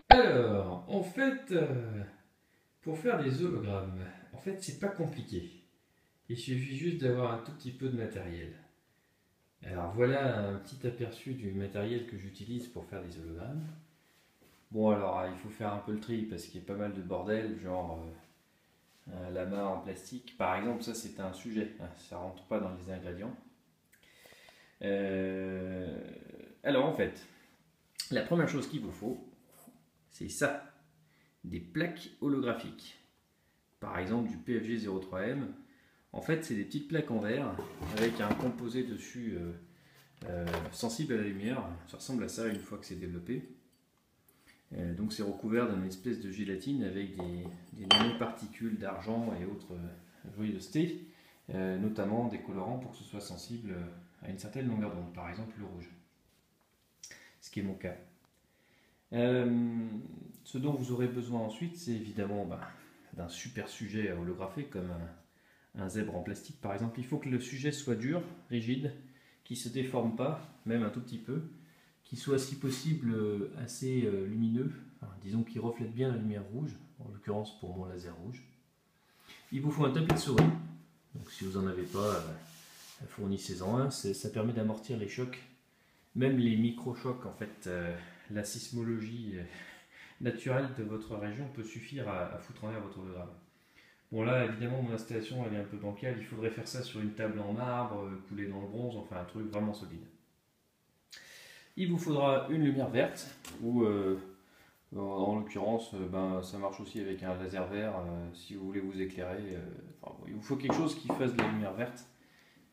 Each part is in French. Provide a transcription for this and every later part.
Alors, en fait, pour faire des hologrammes, en fait, c'est pas compliqué. Il suffit juste d'avoir un tout petit peu de matériel. Alors voilà un petit aperçu du matériel que j'utilise pour faire des hologrammes. Bon alors il faut faire un peu le tri parce qu'il y a pas mal de bordel, genre un lama en plastique. Par exemple, ça c'est un sujet, hein, ça rentre pas dans les ingrédients. Euh, alors en fait, la première chose qu'il vous faut, c'est ça, des plaques holographiques. Par exemple du PFG 03M. En fait, c'est des petites plaques en verre avec un composé dessus sensible à la lumière. Ça ressemble à ça une fois que c'est développé. Donc c'est recouvert d'une espèce de gélatine avec des nanoparticules d'argent et autres joyeusetés, notamment des colorants pour que ce soit sensible à une certaine longueur d'onde, par exemple le rouge, ce qui est mon cas. Ce dont vous aurez besoin ensuite, c'est évidemment d'un super sujet à holographer comme un zèbre en plastique par exemple. Il faut que le sujet soit dur, rigide, qui ne se déforme pas, même un tout petit peu, qui soit si possible assez lumineux, enfin, disons qu'il reflète bien la lumière rouge, en l'occurrence pour mon laser rouge. Il vous faut un tapis de souris, donc si vous n'en avez pas, fournissez-en un, ça permet d'amortir les chocs, même les micro-chocs en fait. La sismologie naturelle de votre région peut suffire à foutre en l'air votre hologramme. Bon là évidemment mon installation elle est un peu bancale, il faudrait faire ça sur une table en marbre, coulée dans le bronze, enfin un truc vraiment solide. Il vous faudra une lumière verte, ou en l'occurrence ça marche aussi avec un laser vert si vous voulez vous éclairer. Enfin, bon, il vous faut quelque chose qui fasse de la lumière verte,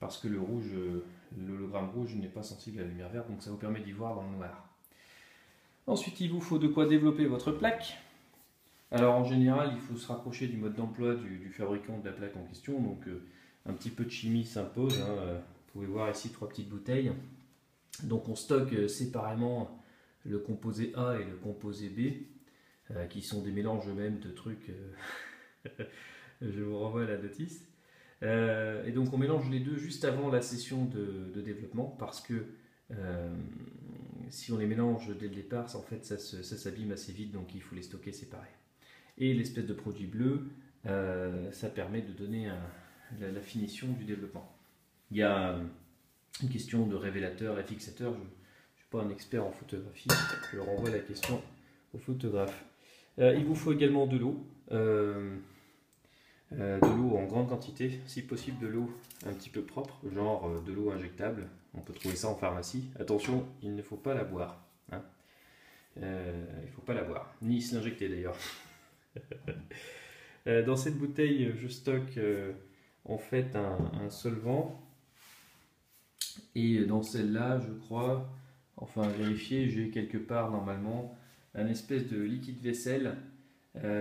parce que l'hologramme rouge n'est pas sensible à la lumière verte, donc ça vous permet d'y voir dans le noir. Ensuite il vous faut de quoi développer votre plaque. Alors en général, il faut se rapprocher du mode d'emploi du fabricant de la plaque en question, donc un petit peu de chimie s'impose. Vous pouvez voir ici 3 petites bouteilles. Donc on stocke séparément le composé A et le composé B, qui sont des mélanges eux-mêmes de trucs. Je vous renvoie à la notice. Et donc on mélange les deux juste avant la session de développement, parce que si on les mélange dès le départ, en fait ça s'abîme assez vite, donc il faut les stocker séparés. Et l'espèce de produit bleu, ça permet de donner la finition du développement. Il y a une question de révélateur et fixateur. Je ne suis pas un expert en photographie, je renvoie la question au photographe. Il vous faut également de l'eau en grande quantité, si possible de l'eau un petit peu propre, genre de l'eau injectable. On peut trouver ça en pharmacie. Attention, il ne faut pas la boire. Hein. Il ne faut pas la boire, ni se l'injecter d'ailleurs. Dans cette bouteille, je stocke en fait un solvant. Et dans celle-là, je crois, enfin vérifier, j'ai quelque part normalement un espèce de liquide vaisselle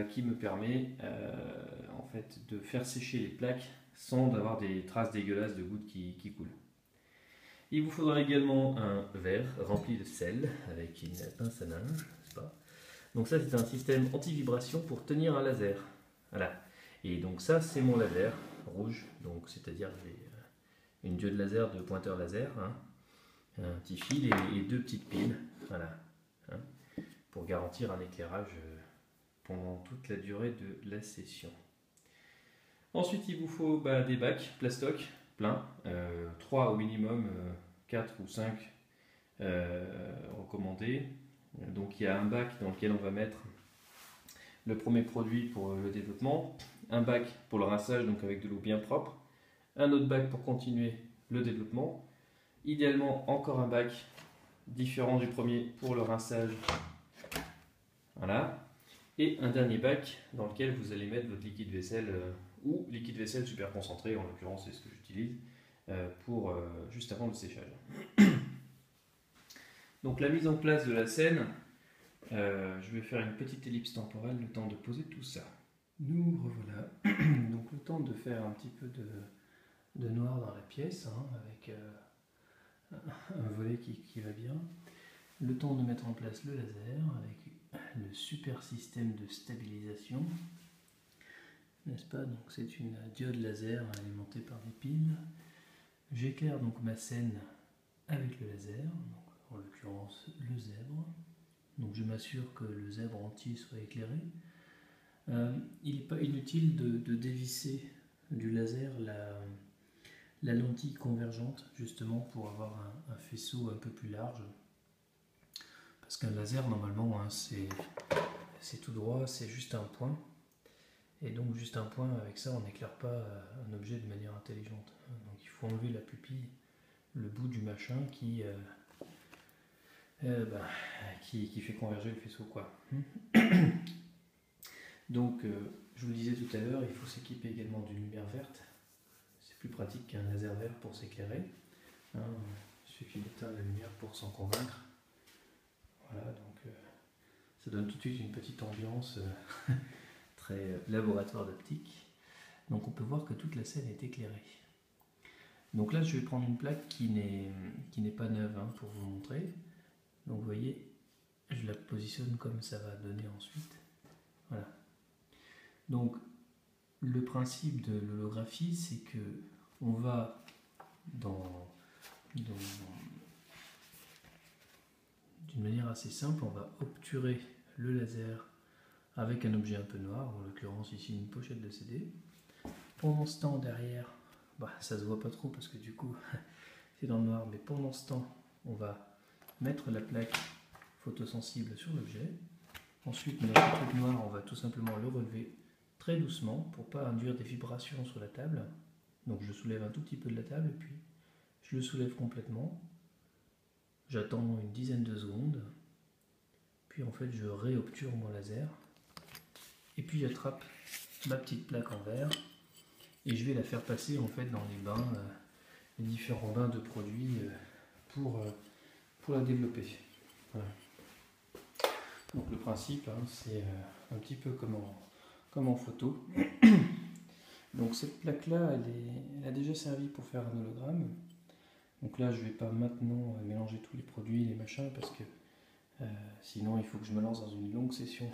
qui me permet en fait de faire sécher les plaques sans avoir des traces dégueulasses de gouttes qui coulent. Il vous faudra également un verre rempli de sel avec une pince à linge, n'est-ce pas? Donc ça c'est un système anti-vibration pour tenir un laser. Voilà. Et donc ça c'est mon laser rouge, donc c'est-à-dire une diode laser de pointeur laser, hein, un petit fil et 2 petites piles, voilà, hein, pour garantir un éclairage pendant toute la durée de la session. Ensuite il vous faut des bacs plastoc pleins, 3 au minimum, 4 ou 5 recommandés. Donc il y a un bac dans lequel on va mettre le premier produit pour le développement, un bac pour le rinçage, donc avec de l'eau bien propre, un autre bac pour continuer le développement, idéalement encore un bac différent du premier pour le rinçage, voilà, et un dernier bac dans lequel vous allez mettre votre liquide vaisselle ou liquide vaisselle super concentré, en l'occurrence c'est ce que j'utilise pour juste avant le séchage. Donc la mise en place de la scène, je vais faire une petite ellipse temporelle, le temps de poser tout ça. Nous revoilà, donc le temps de faire un petit peu de noir dans la pièce, hein, avec un volet qui va bien. Le temps de mettre en place le laser avec le super système de stabilisation, n'est-ce pas? Donc c'est une diode laser alimentée par des piles. J'éclaire donc ma scène avec le laser, donc en l'occurrence le zèbre. donc je m'assure que le zèbre entier soit éclairé. Il n'est pas inutile de dévisser du laser la lentille convergente, justement pour avoir un faisceau un peu plus large. Parce qu'un laser, normalement, hein, c'est tout droit, c'est juste un point. Et donc juste un point, avec ça, on n'éclaire pas un objet de manière intelligente. Donc il faut enlever la pupille, le bout du machin qui fait converger le faisceau, quoi. Donc, je vous le disais tout à l'heure, il faut s'équiper également d'une lumière verte. C'est plus pratique qu'un laser vert pour s'éclairer. Hein, il suffit d'éteindre la lumière pour s'en convaincre. Voilà, donc ça donne tout de suite une petite ambiance très laboratoire d'optique. Donc on peut voir que toute la scène est éclairée. Donc là, je vais prendre une plaque qui n'est pas neuve, hein, pour vous montrer. Donc vous voyez, je la positionne comme ça va donner ensuite. Voilà. Donc le principe de l'holographie, c'est que on va d'une manière assez simple, on va obturer le laser avec un objet un peu noir, en l'occurrence ici une pochette de CD. Pendant ce temps, derrière, ça se voit pas trop parce que du coup c'est dans le noir, mais pendant ce temps, on va mettre la plaque photosensible sur l'objet. Ensuite, notre truc noir, on va tout simplement le relever très doucement pour ne pas induire des vibrations sur la table. Donc je soulève un tout petit peu de la table et puis je le soulève complètement. J'attends une dizaine de secondes. Puis en fait, je réobture mon laser. Et puis j'attrape ma petite plaque en verre et je vais la faire passer en fait dans les bains, les différents bains de produits pour la développer. Voilà. Donc le principe, hein, c'est un petit peu comme en photo. Donc cette plaque-là, elle a déjà servi pour faire un hologramme. Donc là, je ne vais pas maintenant mélanger tous les produits, les machins, parce que sinon il faut que je me lance dans une longue session.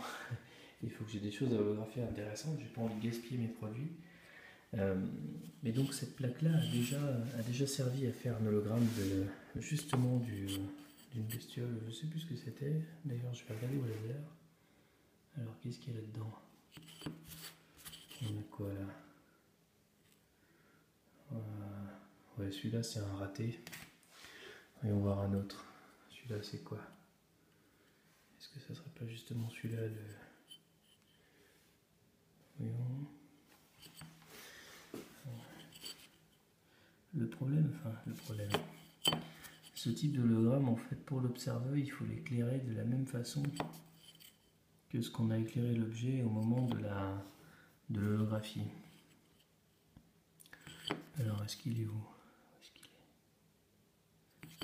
Il faut que j'ai des choses à holographier intéressantes, j'ai pas envie de gaspiller mes produits. Mais donc cette plaque-là a déjà servi à faire un hologramme justement d'une bestiole, je ne sais plus ce que c'était. D'ailleurs, je vais regarder au laser. Alors, qu'est-ce qu'il y a là-dedans? On a quoi là? Ouais, celui-là c'est un raté. Voyons voir un autre. Celui-là c'est quoi? Est-ce que ça serait pas justement celui-là le... Voyons. Le problème. Ce type d'hologramme, en fait, pour l'observeur, il faut l'éclairer de la même façon que ce qu'on a éclairé l'objet au moment de l'holographie. Alors, est-ce qu'il est où?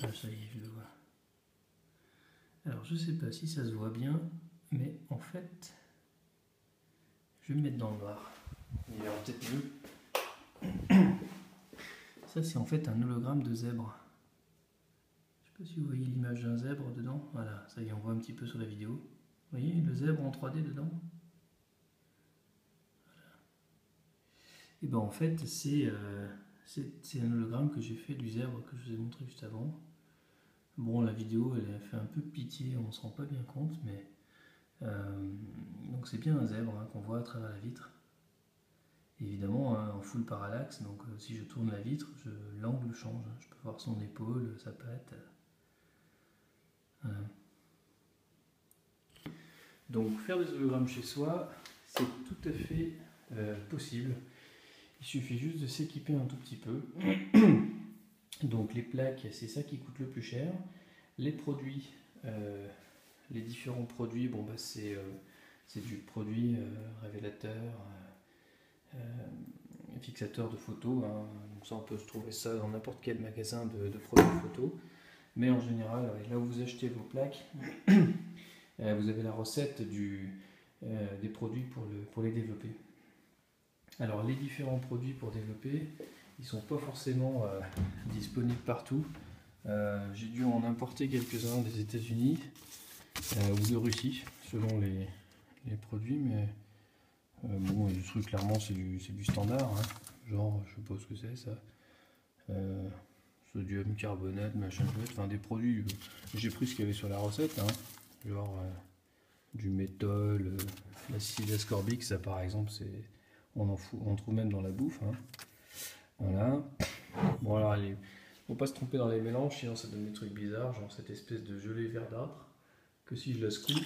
Ah, ça y est, je le vois. Alors, je sais pas si ça se voit bien, mais en fait, je vais me mettre dans le noir. Il verra peut-être mieux. Ça, c'est en fait un hologramme de zèbre. Je sais pas si vous voyez l'image d'un zèbre dedans. Voilà, ça y est, on voit un petit peu sur la vidéo. Vous voyez le zèbre en 3D dedans? Voilà. Et ben en fait, c'est un hologramme que j'ai fait du zèbre que je vous ai montré juste avant. Bon, la vidéo, elle a fait un peu pitié, on ne se rend pas bien compte, mais... donc c'est bien un zèbre, hein, qu'on voit à travers la vitre. Évidemment, hein, en full parallaxe, donc si je tourne la vitre, l'angle change. Hein, je peux voir son épaule, sa patte. Voilà. Donc faire des hologrammes chez soi, c'est tout à fait possible. Il suffit juste de s'équiper un tout petit peu. Donc les plaques, c'est ça qui coûte le plus cher. Les produits, les différents produits, bon bah c'est du produit révélateur, fixateur de photos, hein. Donc ça on peut se trouver ça dans n'importe quel magasin de produits photos. Mais en général, là où vous achetez vos plaques, vous avez la recette des produits pour les développer. Alors les différents produits pour développer, ils ne sont pas forcément disponibles partout. J'ai dû en importer quelques-uns des États-Unis ou de Russie, selon les produits, mais bon, le truc clairement c'est du standard, hein. Genre, je sais pas ce que c'est ça. Sodium, carbonate, machin chouette, enfin des produits, j'ai pris ce qu'il y avait sur la recette, hein. genre du méthol, l'acide ascorbique, ça par exemple, on trouve même dans la bouffe. Hein. Voilà. Bon alors, faut pas se tromper dans les mélanges, sinon ça donne des trucs bizarres, genre cette espèce de gelée verdâtre, que si je la secoue,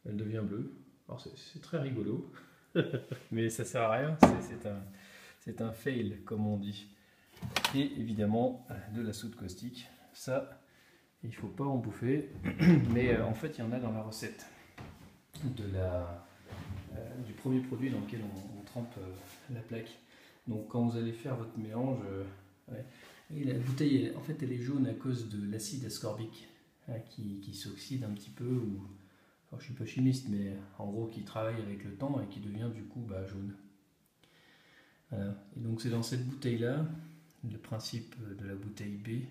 elle devient bleue. Alors c'est très rigolo, mais ça sert à rien, c'est un fail comme on dit. Et évidemment de la soude caustique, ça il faut pas en bouffer, mais en fait il y en a dans la recette du premier produit dans lequel on trempe la plaque. Donc quand vous allez faire votre mélange, ouais. Et la bouteille, en fait, elle est jaune à cause de l'acide ascorbique hein, qui s'oxyde un petit peu, ou, alors, je ne suis pas chimiste, mais en gros qui travaille avec le temps et qui devient du coup jaune. Voilà. Et donc c'est dans cette bouteille-là, le principe de la bouteille B,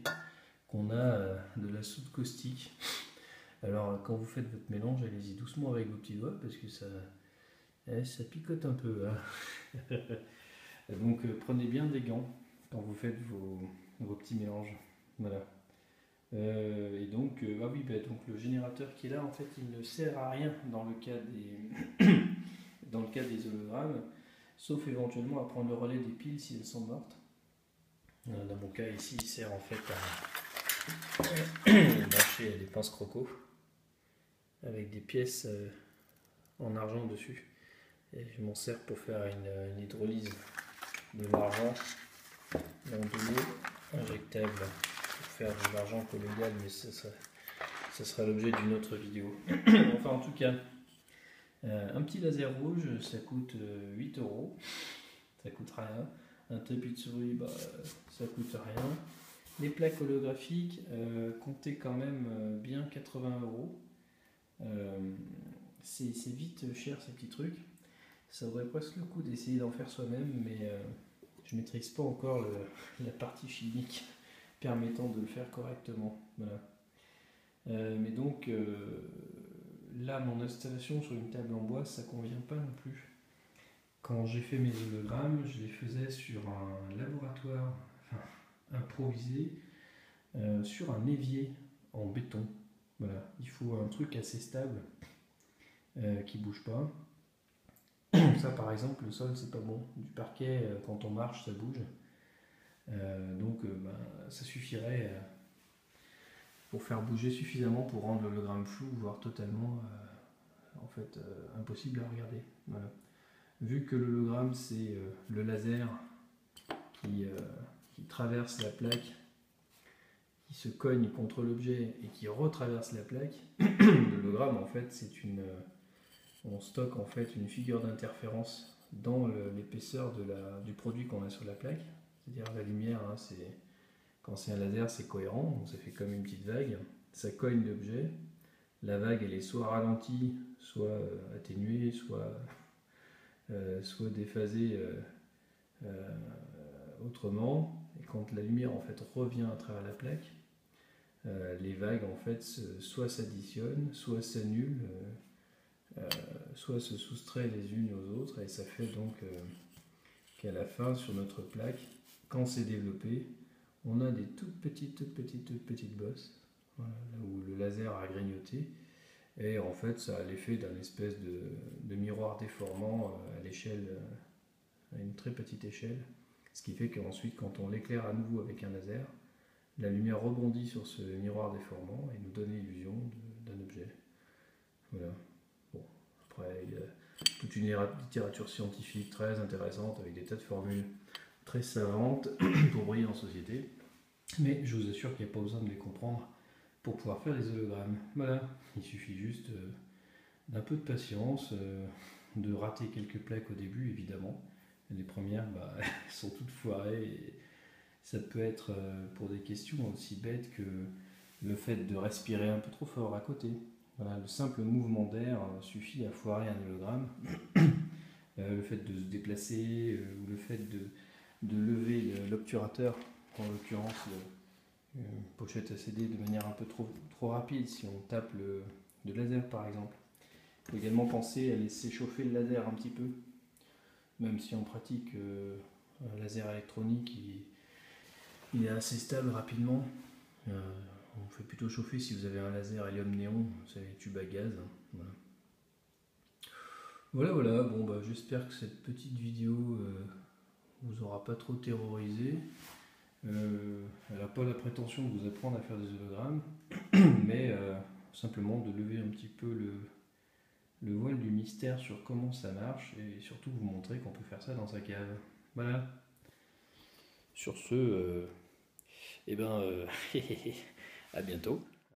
qu'on a de la soude caustique. Alors quand vous faites votre mélange, allez-y doucement avec vos petits doigts parce que ça picote un peu. Hein. Donc prenez bien des gants quand vous faites vos petits mélanges. Voilà. Et donc, donc le générateur qui est là, en fait, il ne sert à rien dans le cas dans le cas des hologrammes, sauf éventuellement à prendre le relais des piles si elles sont mortes. Dans mon cas ici, il sert en fait à brancher des pinces croco avec des pièces en argent dessus. Et je m'en sers pour faire une hydrolyse de l'argent dans de l'eau injectable pour faire de l'argent colloidal, mais ça sera l'objet d'une autre vidéo. Enfin, en tout cas, un petit laser rouge, ça coûte 8 €, ça coûte rien. Un tapis de souris, ça coûte rien. Les plaques holographiques, comptez quand même bien 80 €. C'est vite cher ces petits trucs. Ça vaudrait presque le coup d'essayer d'en faire soi-même, mais je ne maîtrise pas encore la partie chimique permettant de le faire correctement. Voilà. Mais donc là, mon installation sur une table en bois, ça convient pas non plus. Quand j'ai fait mes hologrammes, je les faisais sur un laboratoire improvisé, sur un évier en béton. Voilà. Il faut un truc assez stable qui bouge pas. Ça par exemple, le sol c'est pas bon. Du parquet, quand on marche, ça bouge. Donc ça suffirait pour faire bouger suffisamment pour rendre l'hologramme flou, voire totalement impossible à regarder. Voilà. Vu que l'hologramme c'est le laser qui traverse la plaque, qui se cogne contre l'objet et qui retraverse la plaque, l'hologramme en fait on stocke en fait une figure d'interférence dans l'épaisseur du produit qu'on a sur la plaque. C'est-à-dire la lumière, hein, quand c'est un laser, c'est cohérent, donc ça fait comme une petite vague. Ça cogne l'objet. La vague, elle est soit ralentie, soit atténuée, soit déphasée autrement. Et quand la lumière en fait revient à travers la plaque, les vagues en fait soit s'additionnent, soit s'annulent, soit se soustraient les unes aux autres, et ça fait donc qu'à la fin sur notre plaque, quand c'est développé, on a des toutes petites bosses, voilà, là où le laser a grignoté, et en fait ça a l'effet d'un espèce de miroir déformant à l'échelle, à une très petite échelle, ce qui fait qu'ensuite quand on l'éclaire à nouveau avec un laser, la lumière rebondit sur ce miroir déformant et nous donne l'illusion d'un objet. Voilà. Bon, après il y a toute une littérature scientifique très intéressante avec des tas de formules très savantes pour briller en société, mais je vous assure qu'il n'y a pas besoin de les comprendre pour pouvoir faire des hologrammes. Voilà, il suffit juste d'un peu de patience, de rater quelques plaques au début évidemment. Les premières elles sont toutes foirées et ça peut être pour des questions aussi bêtes que le fait de respirer un peu trop fort à côté. Voilà, le simple mouvement d'air suffit à foirer un hologramme. Le fait de se déplacer ou le fait de lever l'obturateur, en l'occurrence une pochette à CD, de manière un peu trop rapide si on tape le laser par exemple. Il faut également penser à laisser chauffer le laser un petit peu, même si on pratique un laser électronique, il est assez stable rapidement. on fait plutôt chauffer si vous avez un laser hélium néon, c'est les tubes à gaz. Hein. Voilà. Bon, bah, j'espère que cette petite vidéo vous aura pas trop terrorisé. Elle n'a pas la prétention de vous apprendre à faire des hologrammes, mais simplement de lever un petit peu le voile du mystère sur comment ça marche et surtout vous montrer qu'on peut faire ça dans sa cave. Voilà. Sur ce, à bientôt.